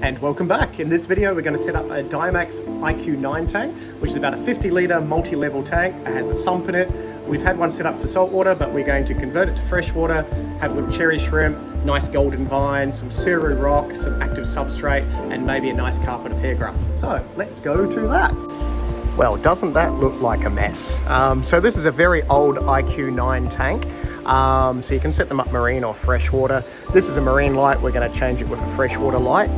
And welcome back. In this video we're going to set up a Dymax IQ9 tank, which is about a 50 litre multi-level tank. It has a sump in it. We've had one set up for saltwater, but we're going to convert it to freshwater, have little cherry shrimp, nice golden vine, some suru rock, some active substrate, and maybe a nice carpet of hair grass. So let's go to that. Well, doesn't that look like a mess? So this is a very old IQ9 tank. So you can set them up marine or freshwater. This is a marine light. We're going to change it with a freshwater light.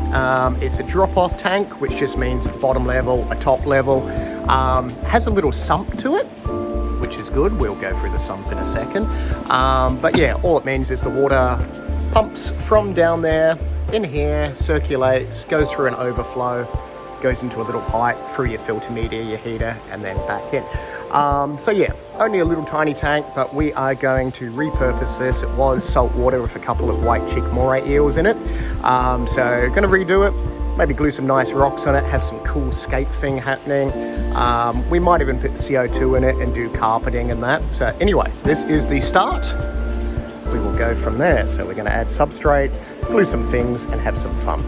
It's a drop-off tank, which just means a bottom level, a top level. Has a little sump to it, which is good. We'll go through the sump in a second. But yeah, all it means is the water pumps from down there in here, circulates, goes through an overflow, goes into a little pipe through your filter media, your heater, and then back in. So yeah, only a little tiny tank, but we are going to repurpose this. It was salt water with a couple of white chick moray eels in it. So going to redo it, maybe glue some nice rocks on it, have some cool scape thing happening. We might even put CO2 in it and do carpeting and that. So anyway, this is the start. We will go from there. So we're going to add substrate, glue some things, and have some fun.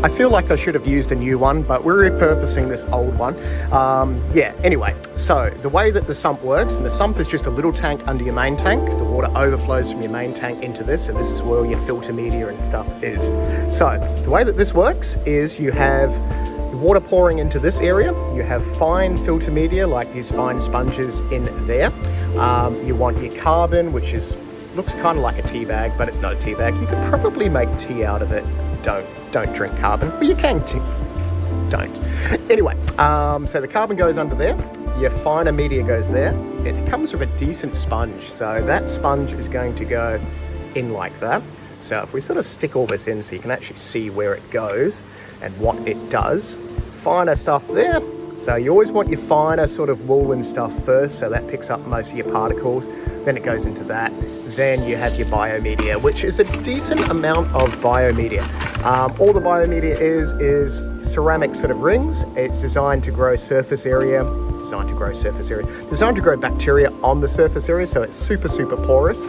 I feel like I should have used a new one, but we're repurposing this old one. Yeah, anyway, so the way that the sump works, and the sump is just a little tank under your main tank. The water overflows from your main tank into this, and this is where your filter media and stuff is. So the way that this works is you have the water pouring into this area. You have fine filter media, like these fine sponges in there. You want your carbon, which looks kind of like a tea bag, but it's not a tea bag. You could probably make tea out of it. Don't drink carbon, but you can don't. Anyway, so the carbon goes under there, your finer media goes there. It comes with a decent sponge, so that sponge is going to go in like that. So if we sort of stick all this in so you can actually see where it goes and what it does. Finer stuff there. So you always want your finer sort of wool and stuff first, so that picks up most of your particles. Then it goes into that. Then you have your biomedia, which is a decent amount of biomedia. All the biomedia is ceramic sort of rings. It's designed to grow surface area, designed to grow bacteria on the surface area, so it's super, super porous.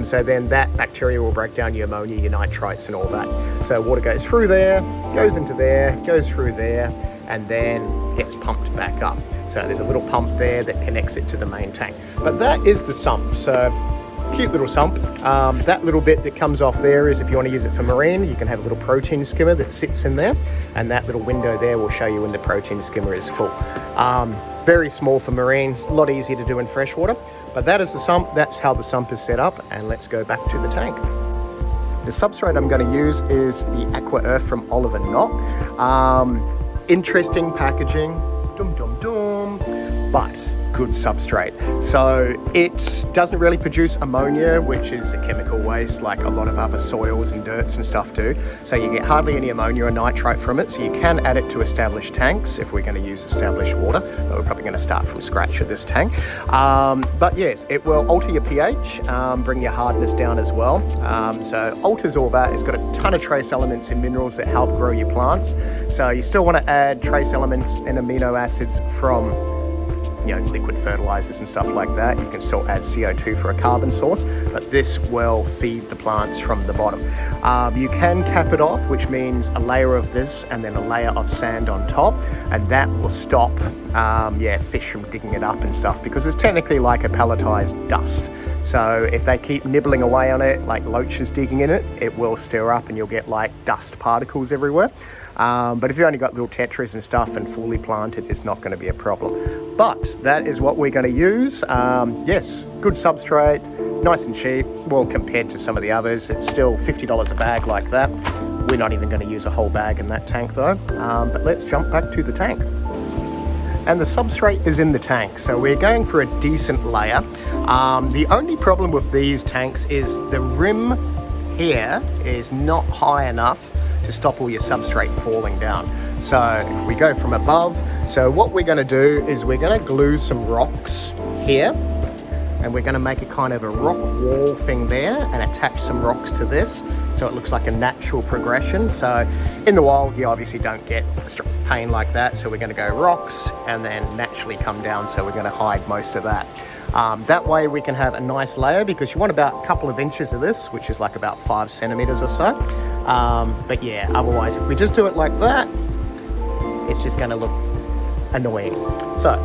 So then that bacteria will break down your ammonia, your nitrates and all that. So water goes through there, goes into there, goes through there, and then gets pumped back up. So there's a little pump there that connects it to the main tank. But that is the sump. So cute little sump. That little bit that comes off there is if you want to use it for marine, you can have a little protein skimmer that sits in there, and that little window there will show you when the protein skimmer is full. Very small for marine, a lot easier to do in freshwater, but that is the sump. That's how the sump is set up, and let's go back to the tank. The substrate I'm going to use is the Aqua Earth from Oliver Knott. Interesting packaging, but good substrate. So it doesn't really produce ammonia, which is a chemical waste like a lot of other soils and dirts and stuff do. So you get hardly any ammonia or nitrate from it. So you can add it to established tanks if we're going to use established water, but we're probably going to start from scratch with this tank. But yes, it will alter your pH, bring your hardness down as well. So alters all that. It's got a ton of trace elements and minerals that help grow your plants. So you still want to add trace elements and amino acids from liquid fertilizers and stuff like that. You can still add CO2 for a carbon source, but this will feed the plants from the bottom. You can cap it off, which means a layer of this and then a layer of sand on top, and that will stop fish from digging it up and stuff, because it's technically like a pelletized dust. So if they keep nibbling away on it, like loaches digging in it, it will stir up and you'll get like dust particles everywhere. But if you've only got little tetras and stuff and fully planted, it's not going to be a problem. But that is what we're going to use. Yes, good substrate, nice and cheap. Well, compared to some of the others, it's still $50 a bag like that. We're not even going to use a whole bag in that tank though. But let's jump back to the tank. And the substrate is in the tank, so we're going for a decent layer. The only problem with these tanks is the rim here is not high enough to stop all your substrate falling down. So if we go from above, so what we're going to do is we're going to glue some rocks here, and we're going to make a kind of a rock wall thing there and attach some rocks to this so it looks like a natural progression. So in the wild you obviously don't get a straight pane like that, so we're going to go rocks and then naturally come down, so we're going to hide most of that. That way we can have a nice layer, because you want about a couple of inches of this, which is like about 5 centimeters or so. But yeah, otherwise if we just do it like that, it's just going to look annoying. So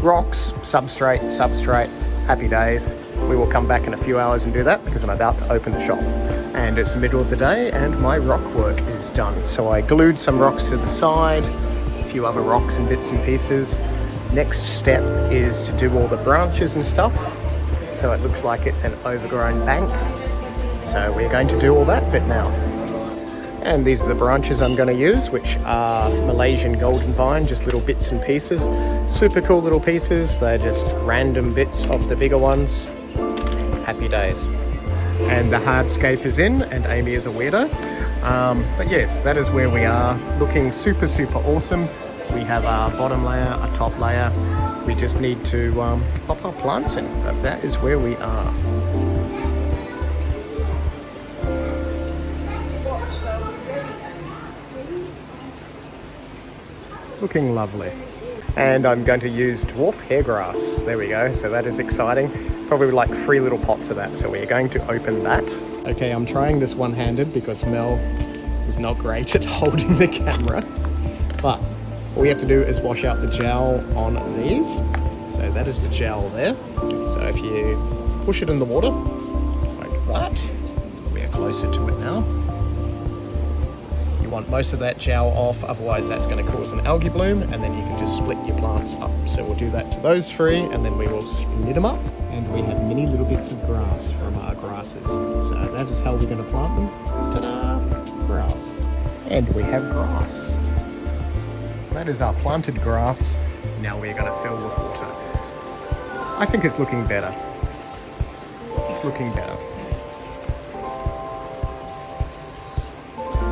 rocks, substrate, happy days. We will come back in a few hours and do that because I'm about to open the shop. And it's the middle of the day and my rock work is done. So I glued some rocks to the side, a few other rocks and bits and pieces. Next step is to do all the branches and stuff. So it looks like it's an overgrown bank. So we're going to do all that bit now. And these are the branches I'm going to use, which are Malaysian golden vine, just little bits and pieces. Super cool little pieces. They're just random bits of the bigger ones. Happy days. And the hardscape is in, and Amy is a weirdo. But yes, that is where we are. Looking super, super awesome. We have our bottom layer, a top layer. We just need to pop our plants in, but that is where we are. Looking lovely. And I'm going to use dwarf hairgrass. There we go. So that is exciting. Probably like 3 little pots of that. So we're going to open that. Okay, I'm trying this one-handed because Mel is not great at holding the camera. But all you have to do is wash out the gel on these. So that is the gel there. So if you push it in the water like that, we're closer to it now. You want most of that gel off, otherwise that's going to cause an algae bloom, and then you can just split your plants up. So we'll do that to those 3, and then we will knit them up. And we have many little bits of grass from our grasses. So that is how we're going to plant them. Ta-da! Grass. And we have grass. That is our planted grass. Now we're going to fill with water. I think it's looking better. It's looking better.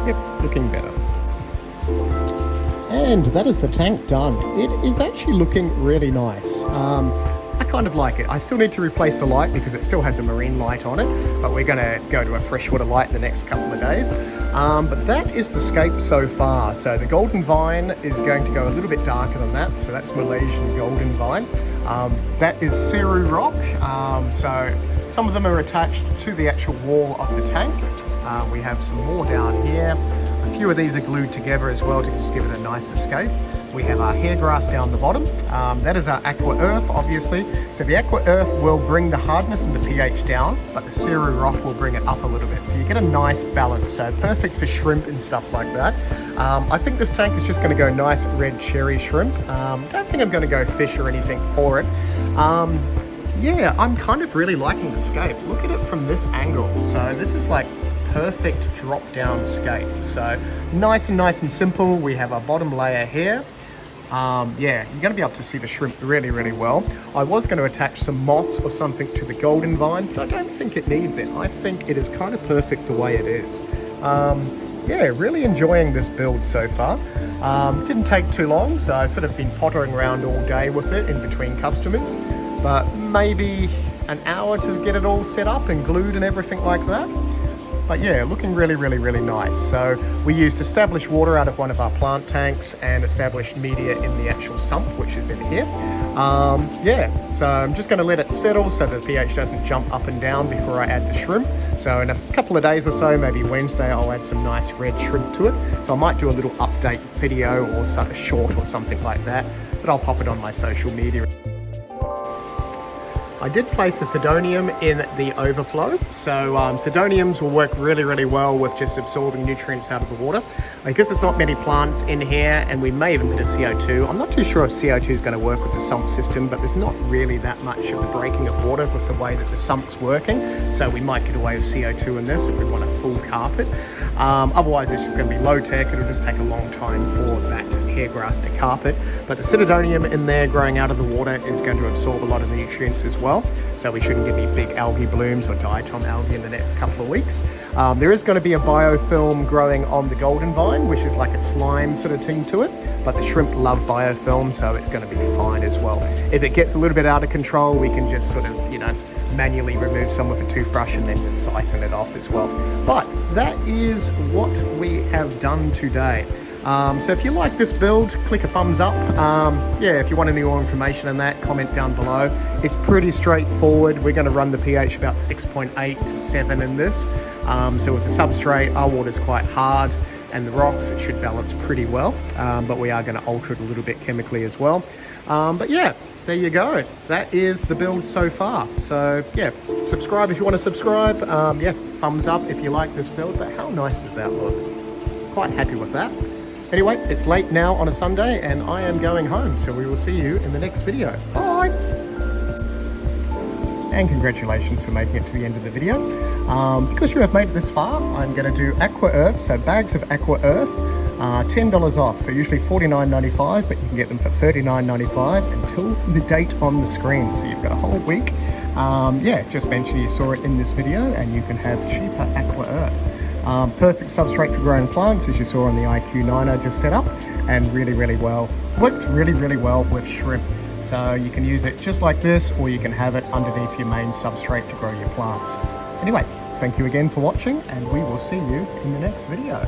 Yep, looking better. And that is the tank done. It is actually looking really nice. I kind of like it. I still need to replace the light because it still has a marine light on it, but we're going to go to a freshwater light in the next couple of days. But that is the scape so far. So the golden vine is going to go a little bit darker than that. So that's Malaysian golden vine. That is Ceru rock. So some of them are attached to the actual wall of the tank. We have some more down here. A few of these are glued together as well to just give it a nice escape. We have our hairgrass down the bottom. That is our aqua earth, obviously. So the aqua earth will bring the hardness and the pH down, but the Ceru rock will bring it up a little bit. So you get a nice balance. So perfect for shrimp and stuff like that. I think this tank is just going to go nice red cherry shrimp. Don't think I'm going to go fish or anything for it. Yeah, I'm kind of really liking the scape. Look at it from this angle. So this is like perfect drop down scape. So nice and simple. We have our bottom layer here. Yeah, you're going to be able to see the shrimp really, really well. I was going to attach some moss or something to the golden vine, but I don't think it needs it. I think it is kind of perfect the way it is. Yeah, really enjoying this build so far. Didn't take too long, so I've sort of been pottering around all day with it in between customers, but maybe an hour to get it all set up and glued and everything like that. But yeah, looking really, really, really nice. So we used established water out of one of our plant tanks and established media in the actual sump, which is in here. Yeah, so I'm just going to let it settle so the pH doesn't jump up and down before I add the shrimp. So in a couple of days or so, maybe Wednesday, I'll add some nice red shrimp to it. So I might do a little update video or a short or something like that, but I'll pop it on my social media. I did place a Sedonium in the overflow, so Sedoniums will work really, really well with just absorbing nutrients out of the water. Because there's not many plants in here, and we may even put a CO2. I'm not too sure if CO2 is going to work with the sump system, but there's not really that much of the breaking of water with the way that the sump's working, so we might get away with CO2 in this if we want a full carpet. Otherwise it's just going to be low tech. It'll just take a long time for that hairgrass to carpet, but the Sedonium in there growing out of the water is going to absorb a lot of the nutrients as well, so we shouldn't get any big algae blooms or diatom algae in the next couple of weeks. There is going to be a biofilm growing on the golden vine, which is like a slime sort of thing to it, but the shrimp love biofilm, so it's going to be fine as well. If it gets a little bit out of control, we can just sort of, you know, manually remove some with a toothbrush and then just siphon it off as well. But that is what we have done today. So if you like this build, click a thumbs up. Yeah, if you want any more information on that, comment down below. It's pretty straightforward. We're going to run the pH about 6.8 to 7 in this. So with the substrate, our water's quite hard, and the rocks, it should balance pretty well. But we are going to alter it a little bit chemically as well. But yeah, there you go. That is the build so far. So yeah, subscribe if you want to subscribe. Yeah, thumbs up if you like this build. But how nice does that look? Quite happy with that. Anyway, it's late now on a Sunday and I am going home, so we will see you in the next video. Bye! And congratulations for making it to the end of the video. Because you have made it this far, I'm going to do Aqua Earth, so bags of Aqua Earth, $10 off, so usually $49.95, but you can get them for $39.95 until the date on the screen, so you've got a whole week. Yeah, just mention you saw it in this video and you can have cheaper Aqua Earth. Perfect substrate for growing plants, as you saw on the IQ9 I just set up, and really well, works really well with shrimp. So you can use it just like this, or you can have it underneath your main substrate to grow your plants. Anyway, thank you again for watching, and we will see you in the next video.